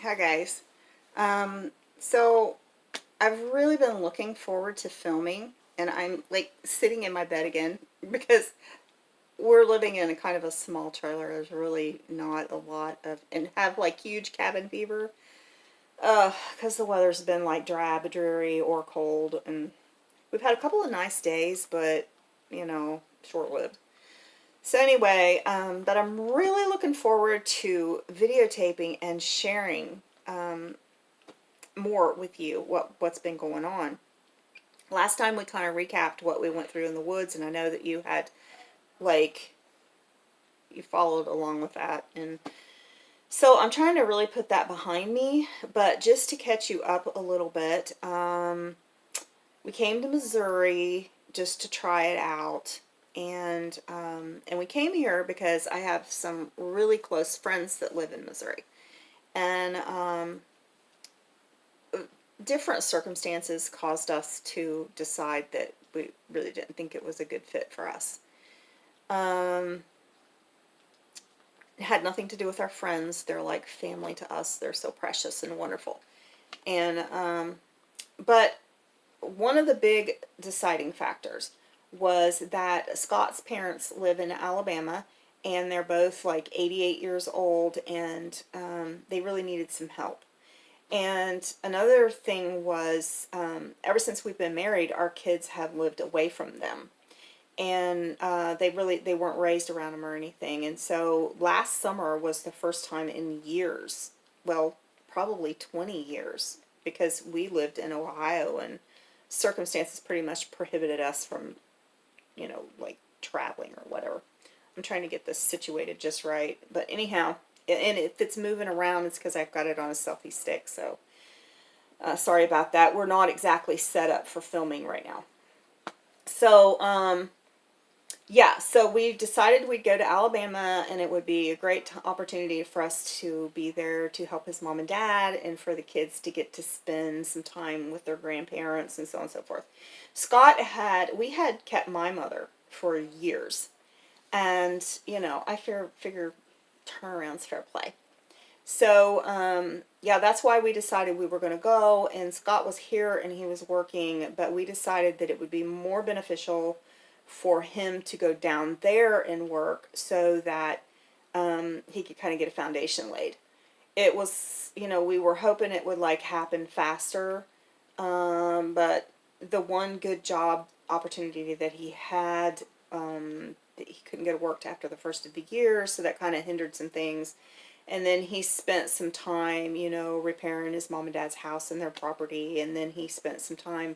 Hi guys. So I've really been looking forward to filming, and I'm like sitting in my bed again because we're living in a kind of a small trailer. There's really not a lot of, and have like huge cabin fever. Because the weather's been like drab, dreary, or cold, and we've had a couple of nice days, but short-lived. So anyway, but I'm really looking forward to videotaping and sharing more with you what's been going on. Last time we kind of recapped what we went through in the woods, and I know that you had like you followed along with that, and so I'm trying to really put that behind me. But just to catch you up a little bit, we came to Missouri just to try it out, and we came here because I have some really close friends that live in Missouri, and different circumstances caused us to decide that we really didn't think it was a good fit for us. Um, it had nothing to do with our friends. They're like family to us. They're so precious and wonderful. And but one of the big deciding factors was that Scott's parents live in Alabama, and they're both like 88 years old, and they really needed some help. And another thing was, ever since we've been married, our kids have lived away from them, and they weren't raised around them or anything. And so last summer was the first time in years, well, probably 20 years, because we lived in Ohio, and circumstances pretty much prohibited us from, like traveling or whatever. I'm trying to get this situated just right, but anyhow, and if it's moving around, it's because I've got it on a selfie stick, so sorry about that. We're not exactly set up for filming right now. So, yeah, so we decided we'd go to Alabama, and it would be a great opportunity for us to be there to help his mom and dad, and for the kids to get to spend some time with their grandparents and so on and so forth. We had kept my mother for years, and, I figure turnaround's fair play. So, yeah, that's why we decided we were going to go, and Scott was here and he was working, but we decided that it would be more beneficial for him to go down there and work so that he could kind of get a foundation laid. It was, we were hoping it would like happen faster, but the one good job opportunity that he had, that he couldn't get worked after the first of the year, so that kind of hindered some things. And then he spent some time, repairing his mom and dad's house and their property. And then he spent some time,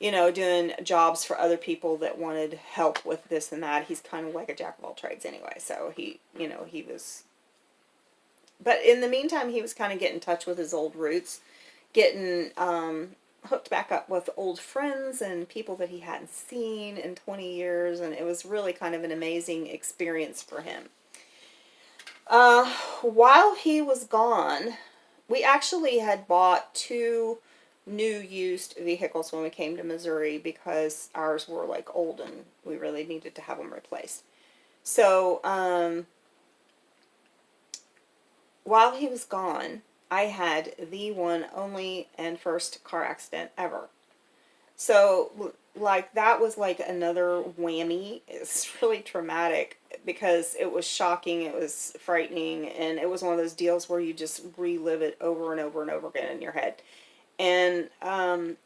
doing jobs for other people that wanted help with this and that. He's kind of like a jack of all trades anyway. So he was. But in the meantime, he was kind of getting in touch with his old roots, getting hooked back up with old friends and people that he hadn't seen in 20 years. And it was really kind of an amazing experience for him. While he was gone, we actually had bought two new used vehicles when we came to Missouri because ours were like old and we really needed to have them replaced. So, while he was gone, I had the one, only, and first car accident ever. So, like, that was like another whammy. It's really traumatic because it was shocking, it was frightening, and it was one of those deals where you just relive it over and over and over again in your head. And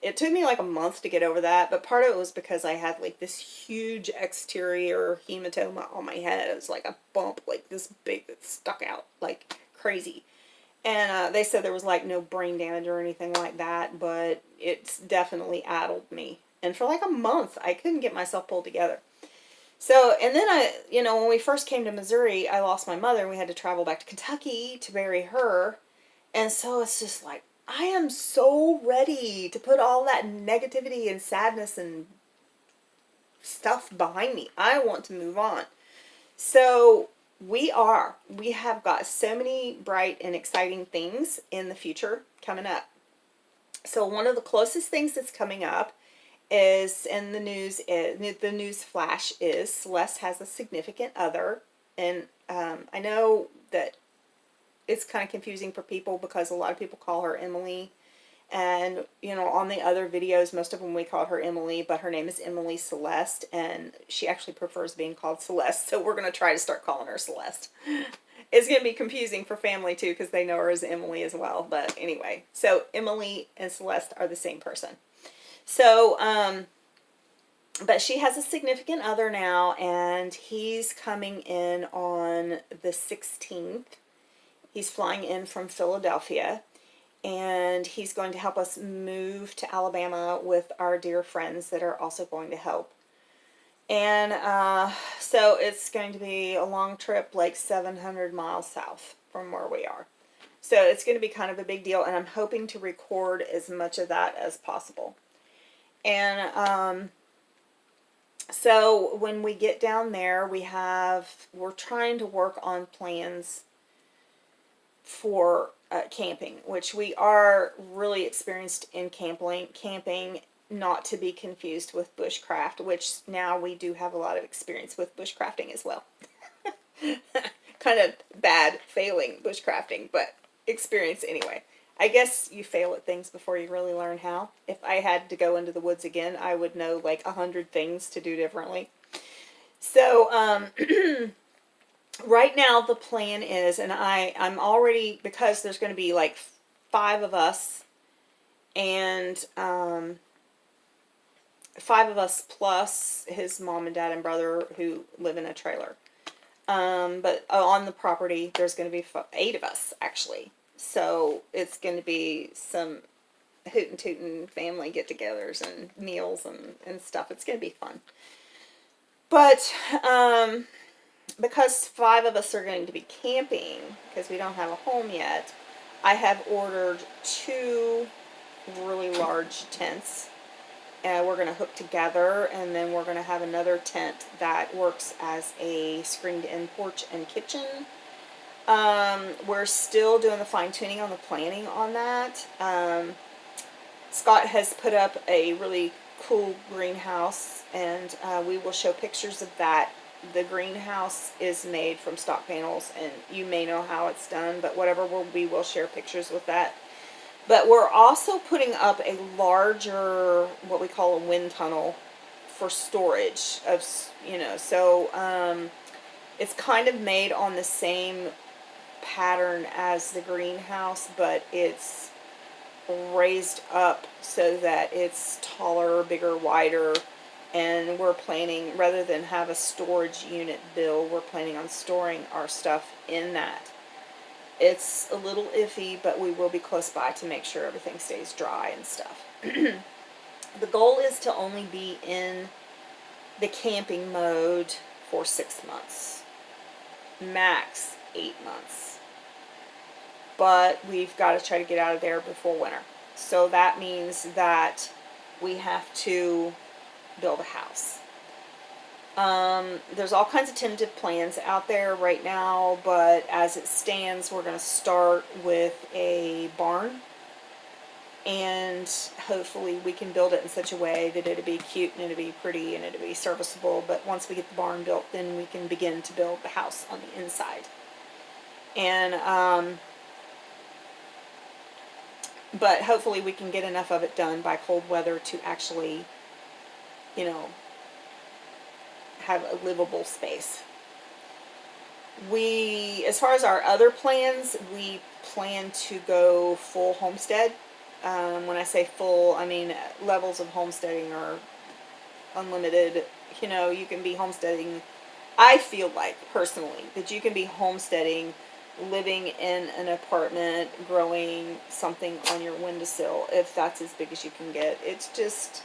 it took me like a month to get over that, but part of it was because I had like this huge exterior hematoma on my head. It was like a bump, like this big, that stuck out like crazy. And they said there was like no brain damage or anything like that, but it's definitely addled me. And for like a month, I couldn't get myself pulled together. So, and then when we first came to Missouri, I lost my mother, and we had to travel back to Kentucky to bury her. And so it's just like, I am so ready to put all that negativity and sadness and stuff behind me. I want to move on. So we have got so many bright and exciting things in the future coming up. So one of the closest things that's coming up is in the news. The news flash is Celeste has a significant other, and I know that it's kind of confusing for people because a lot of people call her Emily. And, you know, on the other videos, most of them we called her Emily, but her name is Emily Celeste, and she actually prefers being called Celeste, so we're going to try to start calling her Celeste. It's going to be confusing for family, too, because they know her as Emily as well, but anyway. So, Emily and Celeste are the same person. So, but she has a significant other now, and he's coming in on the 16th. He's flying in from Philadelphia. And he's going to help us move to Alabama with our dear friends that are also going to help. And so it's going to be a long trip, like 700 miles south from where we are. So it's going to be kind of a big deal, and I'm hoping to record as much of that as possible. And so when we get down there, we're trying to work on plans for camping, which we are really experienced in camping, not to be confused with bushcraft, which now we do have a lot of experience with bushcrafting as well. Kind of bad failing bushcrafting, but experience anyway. I guess you fail at things before you really learn how. If I had to go into the woods again, I would know like 100 things to do differently. So, right now the plan is, and I'm already, because there's going to be like 5 of us, and 5 of us plus his mom and dad and brother who live in a trailer. But on the property there's going to be 8 of us actually. So it's going to be some hootin' tootin' family get-togethers and meals and stuff. It's going to be fun. But because 5 of us are going to be camping, because we don't have a home yet, I have ordered 2 really large tents. And we're going to hook together, and then we're going to have another tent that works as a screened-in porch and kitchen. We're still doing the fine-tuning on the planning on that. Scott has put up a really cool greenhouse, and we will show pictures of that. The greenhouse is made from stock panels, and you may know how it's done, but whatever, we will share pictures with that. But we're also putting up a larger, what we call a wind tunnel for storage of, you know, so it's kind of made on the same pattern as the greenhouse, but it's raised up so that it's taller, bigger, wider. And we're planning, rather than have a storage unit build, we're planning on storing our stuff in that. It's a little iffy, but we will be close by to make sure everything stays dry and stuff. The goal is to only be in the camping mode for 6 months. Max 8 months. But we've got to try to get out of there before winter. So that means that we have to build a house. There's all kinds of tentative plans out there right now, but as it stands, we're going to start with a barn, and hopefully we can build it in such a way that it'll be cute and it'll be pretty and it'll be serviceable. But once we get the barn built, then we can begin to build the house on the inside. And but hopefully we can get enough of it done by cold weather to actually, you know, have a livable space. As far as our other plans, we plan to go full homestead. When I say full, I mean levels of homesteading are unlimited. You know, you can be homesteading, I feel like personally that you can be homesteading, living in an apartment, growing something on your windowsill, if that's as big as you can get. It's just,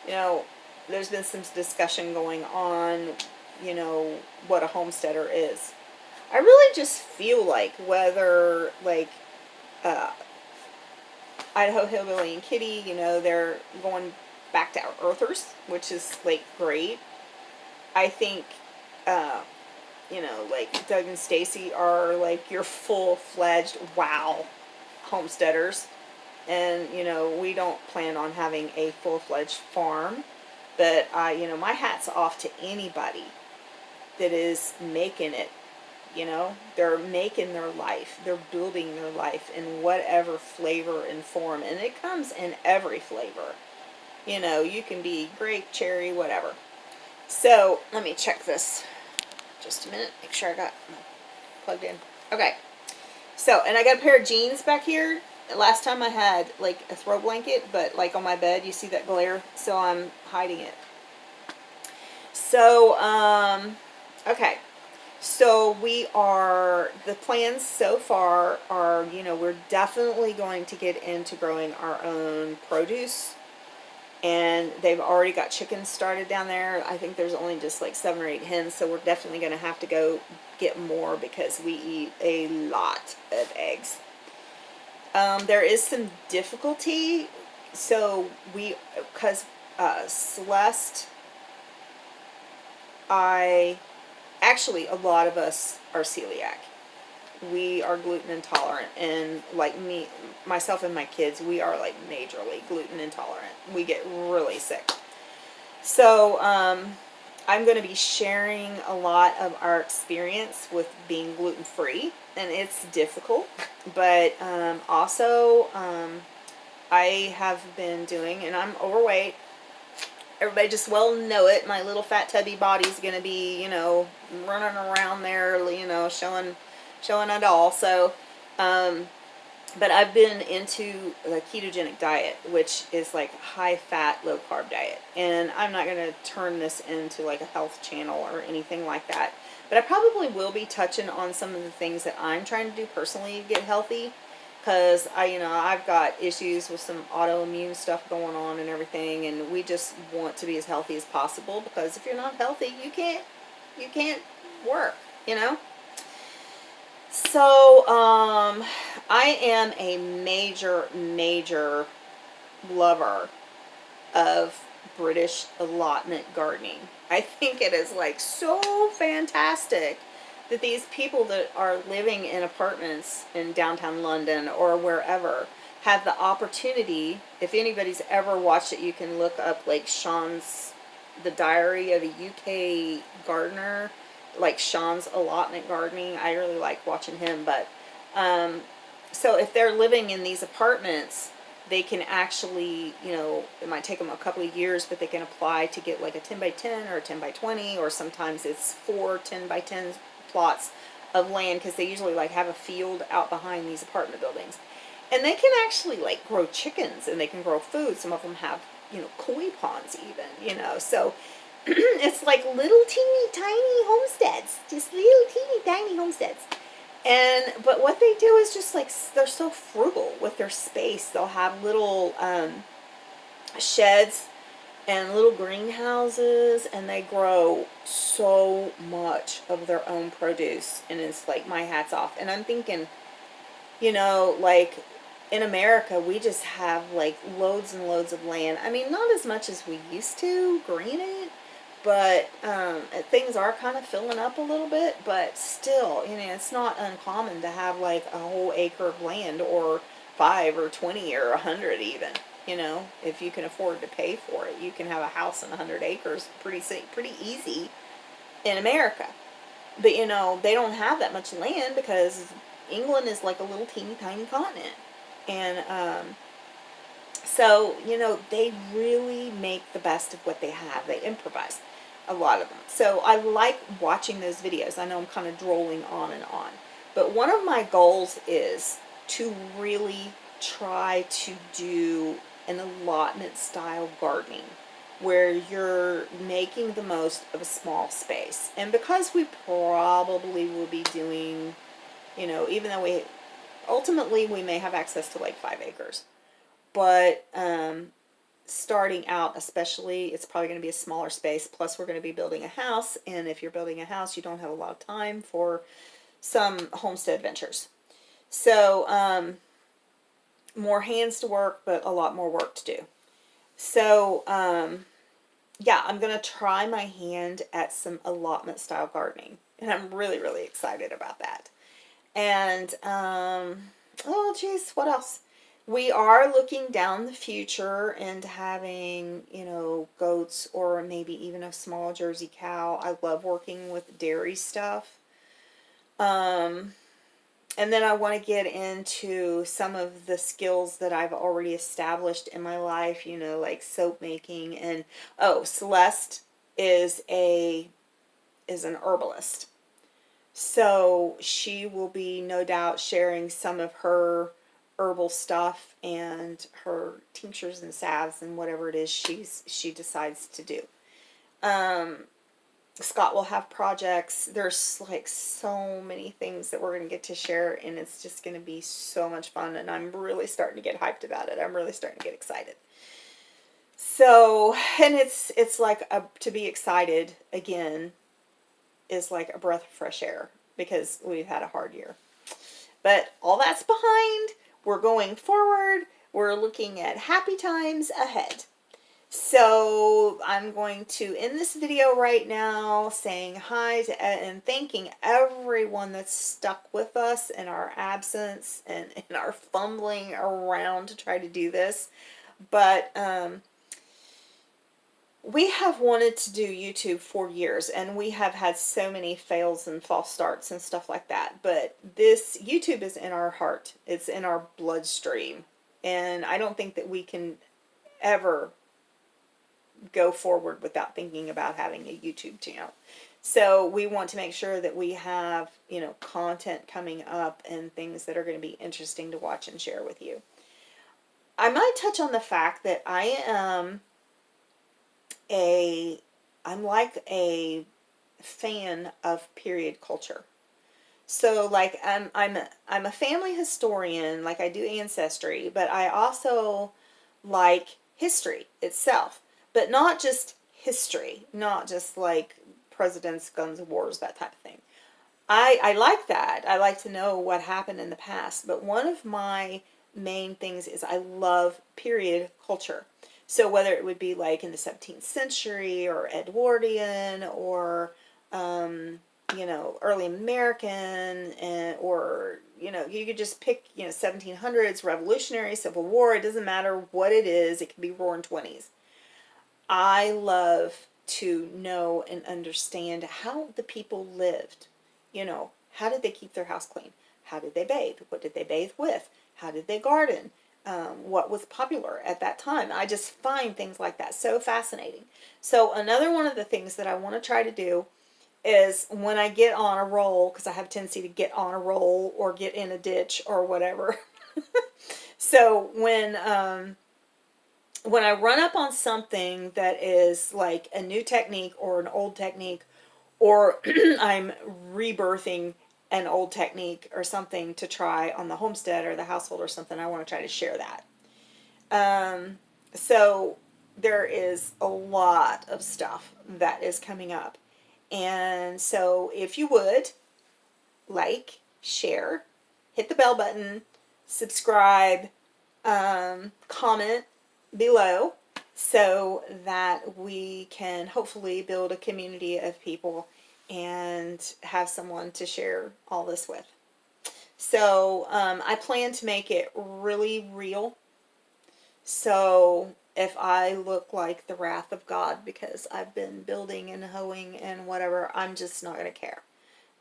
you know, there's been some discussion going on, you know, what a homesteader is. I really just feel like whether, like, Idaho Hillbilly and Kitty, you know, they're going back to our earthers, which is, like, great. I think, you know, like, Doug and Stacy are, like, your full-fledged, wow, homesteaders. And, you know, we don't plan on having a full-fledged farm. But, you know, my hat's off to anybody that is making it You know, they're making their life, they're building their life in whatever flavor and form, and it comes in every flavor. You know, you can be grape, cherry, whatever. So let me check this just a minute, make sure I got plugged in. Okay, so, and I got a pair of jeans back here. Last time I had like a throw blanket, but like on my bed, you see that glare, so I'm hiding it. So, okay. So the plans so far are, you know, we're definitely going to get into growing our own produce. And they've already got chickens started down there. I think there's only just like 7 or 8 hens, so we're definitely going to have to go get more because we eat a lot of eggs. There is some difficulty. So because Celeste, actually, a lot of us are celiac. We are gluten intolerant, and like me, myself and my kids, we are like majorly gluten intolerant. We get really sick. So, I'm going to be sharing a lot of our experience with being gluten free, and it's difficult, but also, I have been doing, and I'm overweight. Everybody just well know it. My little fat tubby body's gonna be, you know, running around there, you know, showing it all. So, but I've been into the ketogenic diet, which is like high fat, low carb diet. And I'm not gonna turn this into like a health channel or anything like that. But I probably will be touching on some of the things that I'm trying to do personally to get healthy. Because I've got issues with some autoimmune stuff going on and everything, and we just want to be as healthy as possible. Because if you're not healthy, you can't work. You know. So I am a major lover of British allotment gardening. I think it is like so fantastic that these people that are living in apartments in downtown London or wherever have the opportunity. If anybody's ever watched it, you can look up like The Diary of a UK Gardener, like Sean's allotment gardening. I really like watching him, but so if they're living in these apartments, they can actually, it might take them a couple of years, but they can apply to get like a 10 by 10 or a 10 by 20, or sometimes it's 4 10 by 10 plots of land, because they usually like have a field out behind these apartment buildings. And they can actually like grow chickens, and they can grow food. Some of them have, koi ponds even, so it's like little teeny tiny homesteads, just little teeny tiny homesteads. But what they do is just like, they're so frugal with their space. They'll have little sheds and little greenhouses, and they grow so much of their own produce, and it's like, my hat's off. And I'm thinking, like in America, we just have like loads and loads of land. I mean, not as much as we used to green it, but things are kind of filling up a little bit. But still, it's not uncommon to have like a whole acre of land, or 5 or 20 or 100 even. If you can afford to pay for it, you can have a house in 100 acres pretty easy in America. But they don't have that much land, because England is like a little teeny tiny continent. And so, they really make the best of what they have. They improvise, a lot of them. So I like watching those videos. I know I'm kind of drolling on and on. But one of my goals is to really try to do an allotment style gardening, where you're making the most of a small space. And because we probably will be doing, even though ultimately we may have access to like 5 acres, but starting out especially, it's probably going to be a smaller space. Plus we're going to be building a house, and if you're building a house, you don't have a lot of time for some homestead ventures. So more hands to work, but a lot more work to do. So yeah, I'm going to try my hand at some allotment style gardening, and I'm really, really excited about that. And oh geez, what else? We are looking down the future and having, goats, or maybe even a small Jersey cow. I love working with dairy stuff. Um, and then I want to get into some of the skills that I've already established in my life, you know, like soap making. And oh, Celeste is an herbalist. So she will be no doubt sharing some of her herbal stuff and her tinctures and salves and whatever it is she decides to do. Um, Scott will have projects. There's like so many things that we're going to get to share, and it's just going to be so much fun, and I'm really starting to get hyped about it. I'm really starting to get excited. So, and it's like to be excited again is like a breath of fresh air because we've had a hard year. But all that's behind. We're going forward. We're looking at happy times ahead. So I'm going to end this video right now saying hi to and thanking everyone that's stuck with us in our absence and in our fumbling around to try to do this. But we have wanted to do YouTube for years, and we have had so many fails and false starts and stuff like that. But this YouTube is in our heart. It's in our bloodstream. And I don't think that we can ever go forward without thinking about having a YouTube channel. So we want to make sure that we have, you know, content coming up and things that are going to be interesting to watch and share with you. I might touch on the fact that I'm like a fan of period culture. So like I'm a family historian, like I do ancestry, but I also like history itself. But not just history, not just like presidents, guns, wars, that type of thing. I like that. I like to know what happened in the past. But one of my main things is I love period culture. So whether it would be like in the 17th century or Edwardian or, you know, early American or, you know, you could just pick, you know, 1700s, Revolutionary, Civil War. It doesn't matter what it is. It can be Roaring 20s. I love to know and understand how the people lived. You know, how did they keep their house clean? How did they bathe? What did they bathe with? How did they garden? What was popular at that time? I just find things like that so fascinating. So another one of the things that I want to try to do is when I get on a roll, because I have a tendency to get on a roll or get in a ditch or whatever. So when I run up on something that is like a new technique or an old technique, or I'm rebirthing an old technique or something to try on the homestead or the household or something, I want to try to share that. So there is a lot of stuff that is coming up. And so if you would, like, share, hit the bell button, subscribe, comment below so that we can hopefully build a community of people and have someone to share all this with. So I plan to make it really real. So if I look like the wrath of God because I've been building and hoeing and whatever, I'm just not going to care.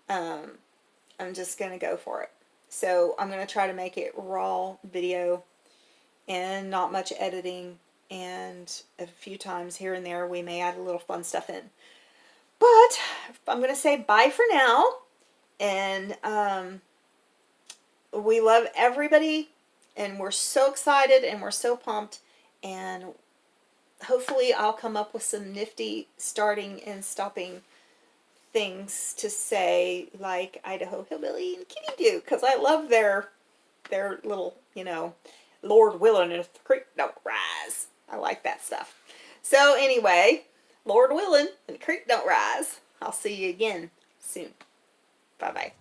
I'm just going to go for it. So I'm going to try to make it raw video and not much editing, and a few times here and there we may add a little fun stuff in. But I'm going to say bye for now, and we love everybody, and we're so excited and we're so pumped, and hopefully I'll come up with some nifty starting and stopping things to say, like Idaho Hillbilly and Kitty Do, because I love their little, you know, Lord willing if the creek don't rise. I like that stuff. So anyway, Lord willing and the creek don't rise. I'll see you again soon. Bye-bye.